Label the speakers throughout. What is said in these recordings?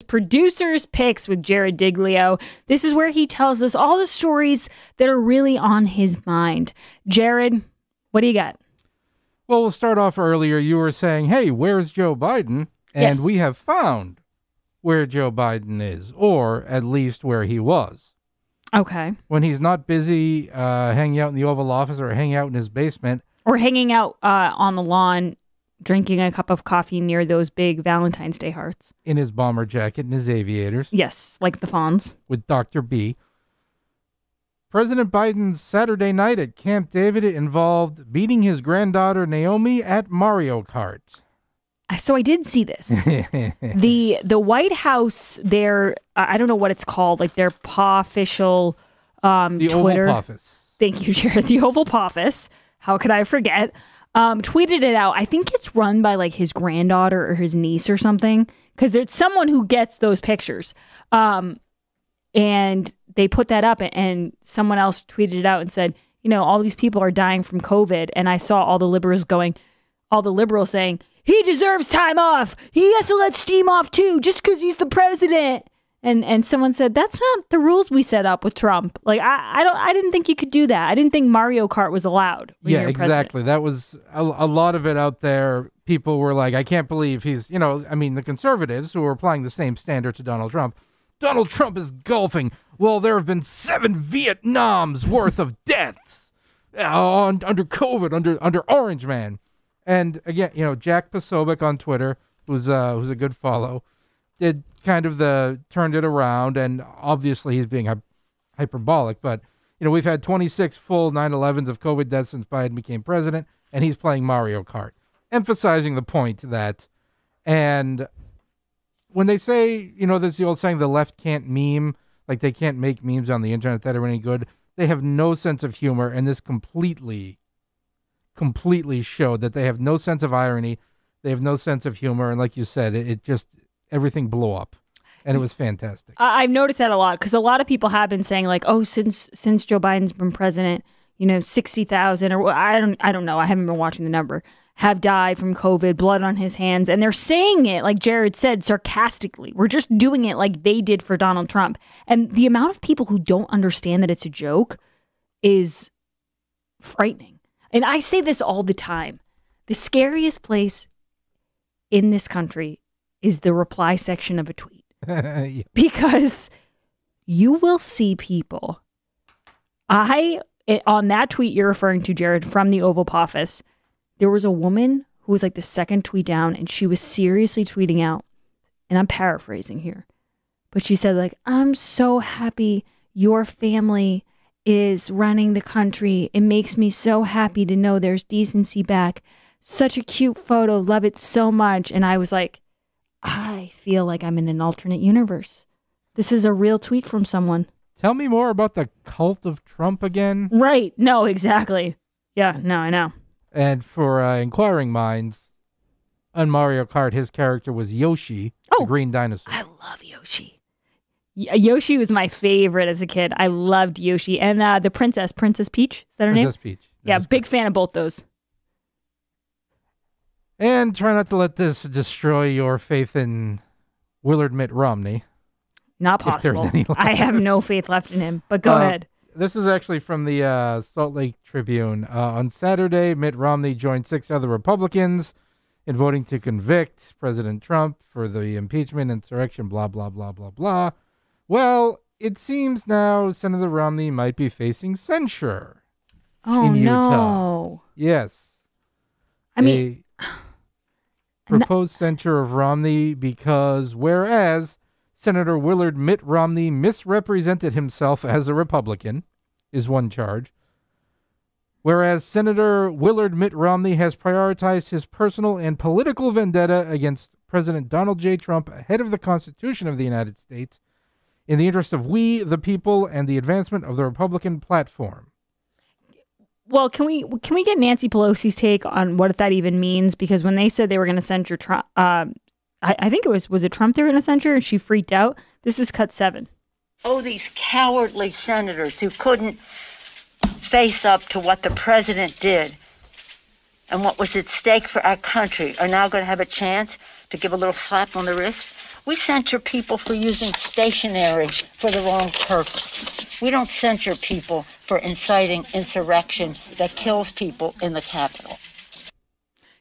Speaker 1: Producer's Picks with Jared Diglio. This is where he tells us all the stories that are really on his mind. Jared, what do you got?
Speaker 2: Well, we'll start off earlier. You were saying, hey, where's Joe Biden? And we have found where Joe Biden is, or at least where he was.
Speaker 1: Okay.
Speaker 2: When he's not busy hanging out in the Oval Office or hanging out in his basement.
Speaker 1: Or hanging out on the lawn, drinking a cup of coffee near those big Valentine's Day hearts.
Speaker 2: In his bomber jacket and his aviators.
Speaker 1: Yes, like the Fonz.
Speaker 2: With Dr. B. President Biden's Saturday night at Camp David involved beating his granddaughter Naomi at Mario Kart.
Speaker 1: So I did see this. The White House, their, I don't know what it's called, like their paw official
Speaker 2: the
Speaker 1: Twitter.
Speaker 2: Oval Office.
Speaker 1: Thank you, Jared. The Oval Office. How could I forget? Tweeted it out. I think it's run by like his granddaughter or his niece or something, because there's someone who gets those pictures. And they put that up, and someone else tweeted it out and said, you know, all these people are dying from COVID. And I saw all the liberals saying, he deserves time off. He has to let steam off too, just because he's the president. And someone said, that's not the rules we set up with Trump. Like, I didn't think you could do that. I didn't think Mario Kart was allowed.
Speaker 2: Yeah, exactly. That was a lot of it out there. People were like, I can't believe he's, you know, I mean, the conservatives who are applying the same standard to Donald Trump. Donald Trump is golfing. Well, there have been 7 Vietnams worth of deaths under COVID, under Orange Man. And again, you know, Jack Posobiec on Twitter, who's a good follow, did kind of turned it around, and obviously he's being hyperbolic, but you know, we've had 26 full 9/11s of COVID deaths since Biden became president, and he's playing Mario Kart, emphasizing the point that, and when they say, you know, there's the old saying, the left can't meme, like they can't make memes on the internet that are any good, they have no sense of humor, and this completely showed that they have no sense of irony, they have no sense of humor, and like you said, it just, everything blew up, and it was fantastic.
Speaker 1: I've noticed that a lot, because a lot of people have been saying like, oh, since Joe Biden's been president, you know, 60,000 or I don't know, I haven't been watching the number, have died from COVID, blood on his hands, and they're saying it, like Jared said, sarcastically. We're just doing it like they did for Donald Trump, and the amount of people who don't understand that it's a joke is frightening. And I say this all the time. The scariest place in this country is the reply section of a tweet.
Speaker 2: Yeah.
Speaker 1: Because you will see people. On that tweet you're referring to, Jared, from the Oval Office, there was a woman who was like the second tweet down, and she was seriously tweeting out, and I'm paraphrasing here, but she said like, I'm so happy your family is running the country. It makes me so happy to know there's decency back. Such a cute photo. Love it so much. And I was like, I feel like I'm in an alternate universe. This is a real tweet from someone.
Speaker 2: Tell me more about the cult of Trump again.
Speaker 1: Right. No, exactly. Yeah, no, I know.
Speaker 2: And for inquiring minds, on Mario Kart, his character was Yoshi, the green dinosaur.
Speaker 1: I love Yoshi. Yoshi was my favorite as a kid. I loved Yoshi. And the Princess Peach. Is that her name?
Speaker 2: Princess Peach.
Speaker 1: Yeah, big fan of both those.
Speaker 2: And try not to let this destroy your faith in Willard Mitt Romney.
Speaker 1: Not possible. I have no faith left in him, but go ahead.
Speaker 2: This is actually from the Salt Lake Tribune. On Saturday, Mitt Romney joined 6 other Republicans in voting to convict President Trump for the impeachment, insurrection, blah, blah, blah, blah, blah. Well, it seems now Senator Romney might be facing censure in Utah.
Speaker 1: No.
Speaker 2: Yes.
Speaker 1: I mean,
Speaker 2: proposed censure of Romney because whereas Senator Willard Mitt Romney misrepresented himself as a Republican is one charge, whereas Senator Willard Mitt Romney has prioritized his personal and political vendetta against President Donald J. Trump ahead of the Constitution of the United States in the interest of we, the people, and the advancement of the Republican platform.
Speaker 1: Well, can we get Nancy Pelosi's take on what that even means? Because when they said they were going to censure Trump, I think was it Trump they were going to censure, and she freaked out. This is cut 7.
Speaker 3: Oh, these cowardly senators who couldn't face up to what the president did and what was at stake for our country are now going to have a chance to give a little slap on the wrist. We censure people for using stationery for the wrong purpose. We don't censure people for inciting insurrection that kills people in the Capitol.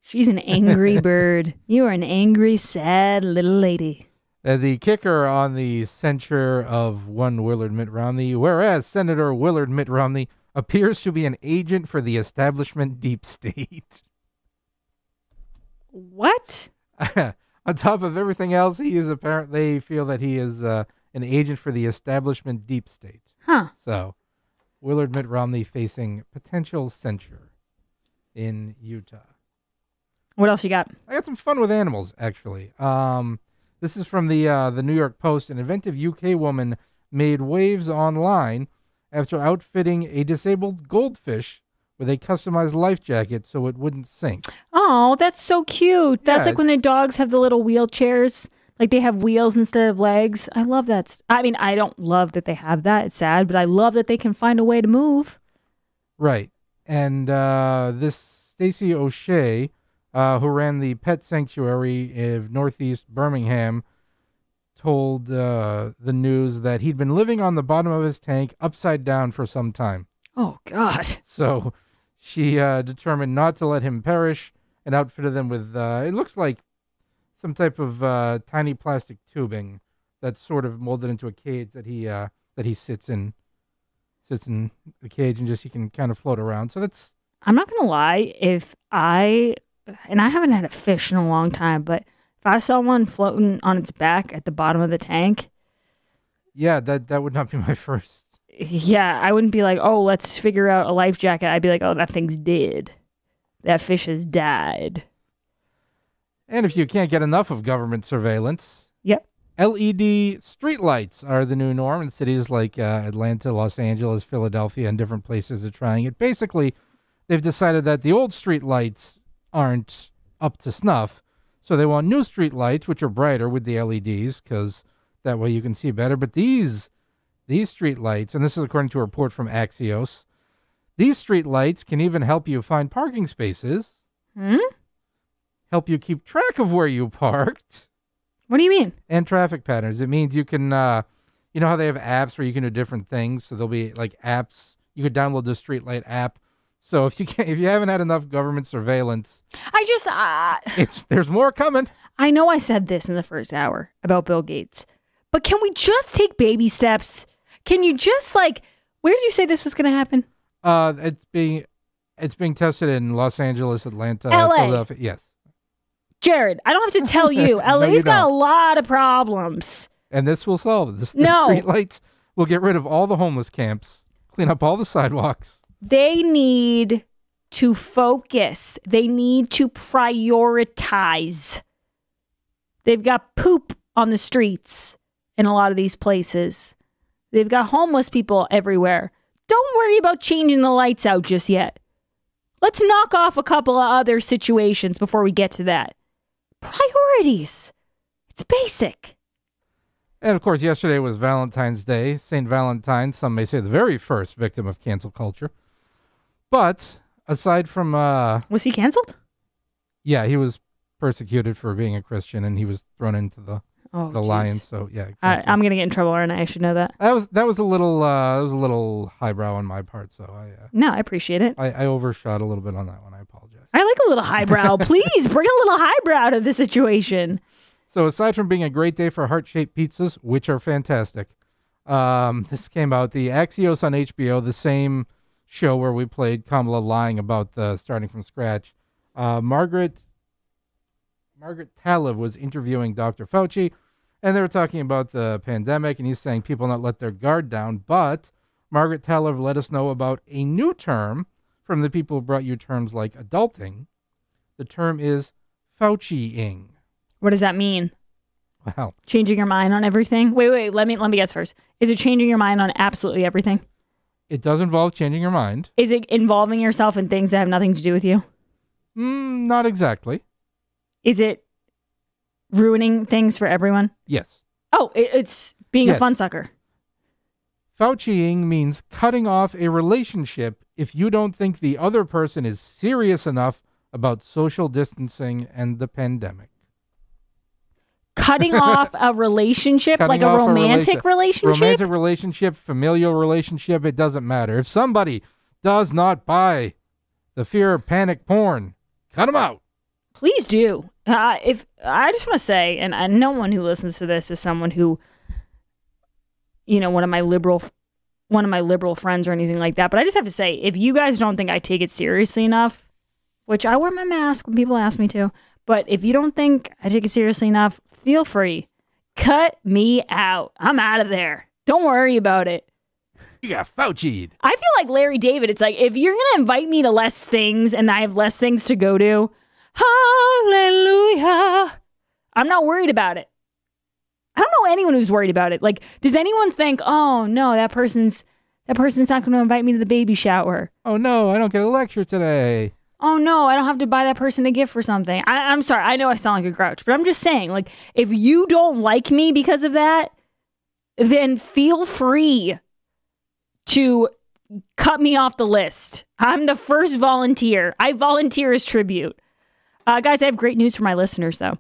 Speaker 1: She's an angry bird. You are an angry, sad little lady.
Speaker 2: The kicker on the censure of one Willard Mitt Romney, whereas Senator Willard Mitt Romney appears to be an agent for the establishment deep state.
Speaker 1: What?
Speaker 2: On top of everything else, he is apparently feel that he is an agent for the establishment deep state.
Speaker 1: Huh.
Speaker 2: So, Willard Mitt Romney facing potential censure in Utah.
Speaker 1: What else you got?
Speaker 2: I got some fun with animals, actually. This is from the New York Post. An inventive UK woman made waves online after outfitting a disabled goldfish with a customized life jacket so it wouldn't sink.
Speaker 1: Oh, that's so cute. That's
Speaker 2: Yeah,
Speaker 1: like when the dogs have the little wheelchairs. Like they have wheels instead of legs. I love that. I mean, I don't love that they have that. It's sad, but I love that they can find a way to move.
Speaker 2: Right. And this Stacey O'Shea, who ran the pet sanctuary of Northeast Birmingham, told the news that he'd been living on the bottom of his tank upside down for some time.
Speaker 1: Oh, God.
Speaker 2: So she determined not to let him perish and outfitted him with, it looks like some type of tiny plastic tubing that's sort of molded into a cage that he sits in the cage and just he can kind of float around. So that's...
Speaker 1: I'm not going to lie. And I haven't had a fish in a long time, but if I saw one floating on its back at the bottom of the tank.
Speaker 2: Yeah, that would not be my first.
Speaker 1: Yeah, I wouldn't be like, oh, let's figure out a life jacket. I'd be like, oh, that thing's dead. That fish has died.
Speaker 2: And if you can't get enough of government surveillance,
Speaker 1: Yep.
Speaker 2: LED streetlights are the new norm in cities like Atlanta, Los Angeles, Philadelphia, and different places are trying it. Basically, they've decided that the old streetlights aren't up to snuff, so they want new streetlights, which are brighter with the LEDs, because that way you can see better. But these streetlights, and this is according to a report from Axios, these streetlights can even help you find parking spaces. Help you keep track of where you parked.
Speaker 1: What do you mean?
Speaker 2: And traffic patterns. It means you can, you know how they have apps where you can do different things? So there'll be like apps. You could download the streetlight app. So if you haven't had enough government surveillance, there's more coming.
Speaker 1: I know I said this in the first hour about Bill Gates, but can we just take baby steps? Can you just where did you say this was going to happen?
Speaker 2: It's being tested in Los Angeles, Atlanta,
Speaker 1: LA.
Speaker 2: Philadelphia. Yes.
Speaker 1: Jared, I don't have to tell you. LA's got a lot of problems.
Speaker 2: And this will solve it. The
Speaker 1: No.
Speaker 2: streetlights will get rid of all the homeless camps, clean up all the sidewalks.
Speaker 1: They need to focus. They need to prioritize. They've got poop on the streets in a lot of these places. They've got homeless people everywhere. Don't worry about changing the lights out just yet. Let's knock off a couple of other situations before we get to that. Priorities. It's basic.
Speaker 2: And of course, yesterday was Valentine's Day. St. Valentine, some may say the very first victim of cancel culture. But aside from...
Speaker 1: Was he canceled?
Speaker 2: Yeah, he was persecuted for being a Christian, and he was thrown into the lions. So yeah,
Speaker 1: I'm gonna get in trouble, and I should know that.
Speaker 2: That was a little highbrow on my part. So
Speaker 1: No, I appreciate it.
Speaker 2: I overshot a little bit on that one. I apologize.
Speaker 1: I like a little highbrow. Please bring a little highbrow to the situation.
Speaker 2: So aside from being a great day for heart-shaped pizzas, which are fantastic, this came out, the Axios on HBO, the same show where we played Kamala lying about the starting from scratch. Margaret Talev was interviewing Dr. Fauci, and they were talking about the pandemic, and he's saying people not let their guard down. But Margaret Talev let us know about a new term from the people who brought you terms like adulting. The term is Fauci-ing.
Speaker 1: What does that mean?
Speaker 2: Wow.
Speaker 1: Changing your mind on everything? Wait. Let me guess first. Is it changing your mind on absolutely everything?
Speaker 2: It does involve changing your mind.
Speaker 1: Is it involving yourself in things that have nothing to do with you?
Speaker 2: Not exactly.
Speaker 1: Is it ruining things for everyone?
Speaker 2: Yes.
Speaker 1: Oh, it's being a fun sucker.
Speaker 2: Fauci-ing means cutting off a relationship if you don't think the other person is serious enough about social distancing and the pandemic.
Speaker 1: cutting off a relationship,
Speaker 2: Cutting
Speaker 1: like a
Speaker 2: off
Speaker 1: romantic relationship.
Speaker 2: Romantic relationship, familial relationship, it doesn't matter. If somebody does not buy the fear of panic porn, cut them out.
Speaker 1: Please do. If I just want to say, and no one who listens to this is someone who, one of my liberal friends or anything like that. But I just have to say, if you guys don't think I take it seriously enough, which I wear my mask when people ask me to, but if you don't think I take it seriously enough, feel free. Cut me out. I'm out of there. Don't worry about it.
Speaker 2: You got Fauci'd.
Speaker 1: I feel like Larry David. It's like, if you're going to invite me to less things and I have less things to go to, hallelujah, I'm not worried about it. I don't know anyone who's worried about it. Like, does anyone think, oh no, that person's not going to invite me to the baby shower?
Speaker 2: Oh no, I don't get a lecture today.
Speaker 1: Oh no, I don't have to buy that person a gift for something. I'm sorry, I know I sound like a grouch, but I'm just saying, like, if you don't like me because of that, then feel free to cut me off the list. I'm the first volunteer. I volunteer as tribute. Guys, I have great news for my listeners, though.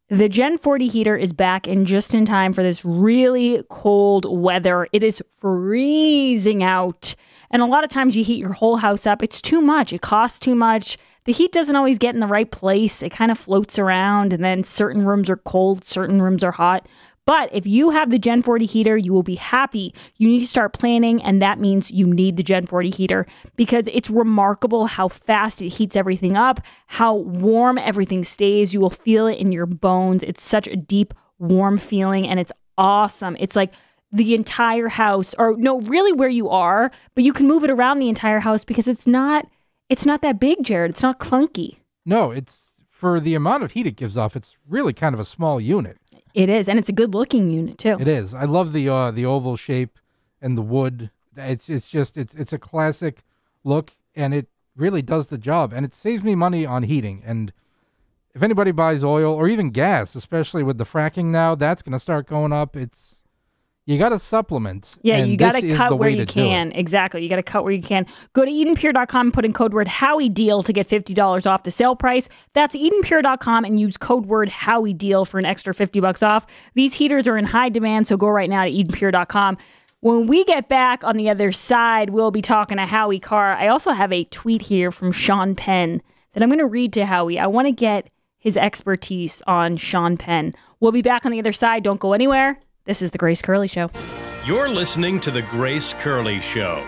Speaker 1: The Gen 40 heater is back and just in time for this really cold weather. It is freezing out. And a lot of times you heat your whole house up. It's too much. It costs too much. The heat doesn't always get in the right place. It kind of floats around, and then certain rooms are cold, certain rooms are hot. But if you have the Gen 40 heater, you will be happy. You need to start planning, and that means you need the Gen 40 heater because it's remarkable how fast it heats everything up, how warm everything stays. You will feel it in your bones. It's such a deep, warm feeling, and it's awesome. It's like the entire house, or no, really where you are, but you can move it around the entire house because it's not that big, Jared. It's not clunky.
Speaker 2: No, it's for the amount of heat it gives off. It's really kind of a small unit.
Speaker 1: It is, and it's a good-looking unit too.
Speaker 2: It is. I love the oval shape and the wood. It's a classic look, and it really does the job. And it saves me money on heating. And if anybody buys oil or even gas, especially with the fracking now, that's going to start going up. You got to supplement.
Speaker 1: Yeah,
Speaker 2: and
Speaker 1: you got to
Speaker 2: this is
Speaker 1: cut
Speaker 2: the
Speaker 1: where
Speaker 2: way
Speaker 1: you
Speaker 2: to do
Speaker 1: can.
Speaker 2: it.
Speaker 1: Exactly. You got to cut where you can. Go to EdenPure.com and put in code word HowieDeal to get $50 off the sale price. That's EdenPure.com and use code word HowieDeal for an extra $50 off. These heaters are in high demand, so go right now to EdenPure.com. When we get back on the other side, we'll be talking to Howie Carr. I also have a tweet here from Sean Penn that I'm going to read to Howie. I want to get his expertise on Sean Penn. We'll be back on the other side. Don't go anywhere. This is The Grace Curley Show.
Speaker 4: You're listening to The Grace Curley Show.